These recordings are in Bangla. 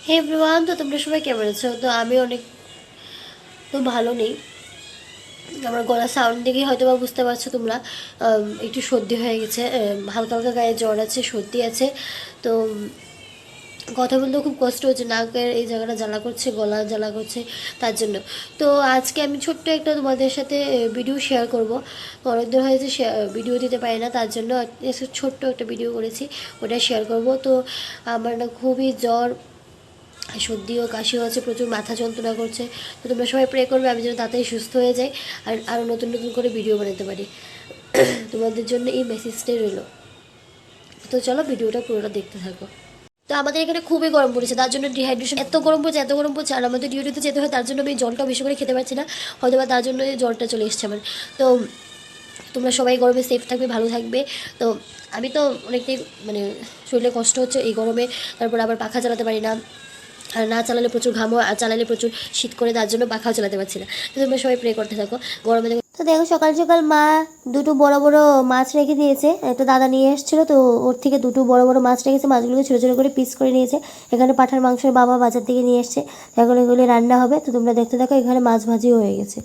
হে এভরিওয়ান, তো তোমরা সবাই কেমন আছো? তো আমি অনেক তো ভালো নেই। আমার গলার সাউন্ড দেখেই হয়তো বা বুঝতে পারছো তোমরা। একটু সর্দি হয়ে গেছে, হালকা হালকা গায়ে জ্বর আছে, সর্দি আছে। তো কথা বলতেও খুব কষ্ট হচ্ছে, নাকের এই জায়গাটা জ্বালা করছে, গলা জ্বালা করছে, তার জন্য। তো আজকে আমি ছোট্ট একটা তোমাদের সাথে ভিডিও শেয়ার করব। অনেকদিন হয়েছে ভিডিও দিতে পারি না, তার জন্য ছোট্ট একটা ভিডিও করেছি, ওটা শেয়ার করব। তো আমার না খুবই জ্বর, সর্দিও কাশিও আছে, প্রচুর মাথা যন্ত্রণা করছে। তো তোমরা সবাই প্রে করবে আমি যেন তাড়াতাড়ি সুস্থ হয়ে যাই আর আরও নতুন নতুন করে ভিডিও বানাতে পারি। তোমাদের জন্য এই মেসেজটাই রইলো। তো চলো ভিডিওটা পুরোটা দেখতে থাকো। তো আমাদের এখানে খুবই গরম পড়েছে, তার জন্য ডিহাইড্রেশন, এত গরম পড়ছে এত গরম পড়ছে, আর আমাদের ডিউটিতে যেতে হয়, তার জন্য আমি জলটা বেশি করে খেতে পারছি না, হয়তো বা তার জন্য এই জ্বরটা চলে এসছে আমার। তো তোমরা সবাই গরমে সেফ থাকবে, ভালো থাকবে। তো আমি তো অনেকটাই মানে শরীরে কষ্ট হচ্ছে এই গরমে, তারপর আবার পাখা চালাতে পারি না, আর না চালালে প্রচুর ঘামো, আর চালালে প্রচুর শীত করে, তার জন্য পাখাও চালাতে পারছি না। তো তোমরা সবাই প্রে করতে থাকো গরমে। তো দেখো সকাল সকাল মা দুটো বড় বড় মাছ রেখে দিয়েছে, একটা দাদা নিয়ে এসেছিলো, তো ওর থেকে দুটো বড় বড় মাছ রেখেছে, মাছগুলোকে ছোটো ছোটো করে পিস করে নিয়েছে। এখানে পাঠার মাংসের বাবা বাজার থেকে নিয়ে এসছে, এখন এগুলি রান্না হবে। তো তোমরা দেখতে থাকো, এখানে মাছ ভাজিও হয়ে গেছে।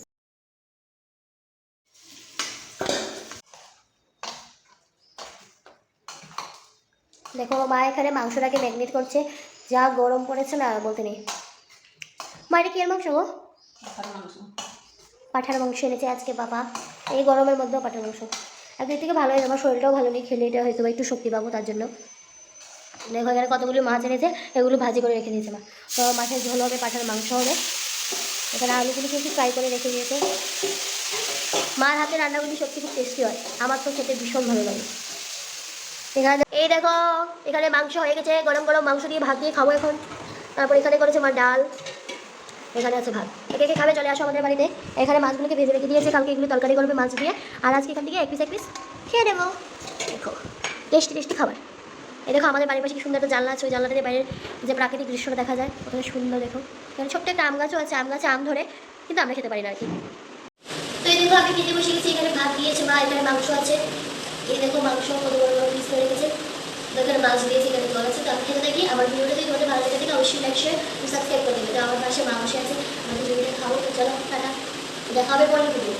দেখো মা এখানে মাংসটাকে ম্যাগনেট করছে, যা গরম পড়েছে না বলতে নেই। মা এটা কি এর মাংস গো? পাঠার মাংস এনেছে আজকে বাবা, এই গরমের মধ্যেও পাঠার মাংস। একদিক থেকে ভালোই, আমার শরীরটাও ভালো নেই, খেলে এটা হয়তো একটু শক্তি পাবো, তার জন্য। দেখো এখানে কতগুলো মাছ এনেছে, এগুলো ভাজি করে রেখে দিয়েছে মা। তো মাছের ঝোল হবে, পাঠার মাংস হবে। এখানে আলুগুলো কিন্তু ফ্রাই করে রেখে দিয়েছে। মার হাতে রান্নাগুলি সত্যি খুব টেস্টি হয়, আমার তো খেতে ভীষণ ভালো লাগে। এখানে এই দেখো, এখানে মাংস হয়ে গেছে, গরম গরম মাংস দিয়ে ভাত দিয়ে খাবো এখন। তারপর এখানে করেছে মা ডাল, এখানে আছে ভাত। একে একে খাবে, চলে আসো আমাদের বাড়িতে। এখানে মাছগুলোকে ভেজে রেখে দিয়েছে, কালকে এগুলো তরকারি করবে মাছ দিয়ে, আর আজকে এখান থেকে এক পিস খেয়ে নেবো। দেখো টেস্টি টেস্টি খাবার। এই দেখো আমাদের বাড়ির পাশে কি সুন্দর একটা জানলা আছে, ওই জানলাটা দিয়ে বাইরের যে প্রাকৃতিক দৃশ্যটা দেখা যায়, ওখানে সুন্দর। দেখো এখানে ছোট্ট একটা আম গাছও আছে, আম গাছে আম ধরে, কিন্তু আমরা খেতে পারি না আর কি। তো এই দেখো আমি খেতে বসে গেছি, এখানে ভাত দিয়েছে মা, এখানে মাংস আছে। এই দেখো মাংস কত বড় বড় পিস করে রেখেছে, এখানে মাছ দিয়েছে, এখানে জল আছে। তো আমি খেতে থাকি, আমার ভিডিওটা যদি তোমাদের ভালো লেগে থাকে অবশ্যই লাইক শেয়ার সাবস্ক্রাইব করে দেবে। তো আমার পাশে মা বসে আছে, আমাদের ভিডিওটা খাবো। তো চলো টাটা, দেখা হবে পরের ভিডিও।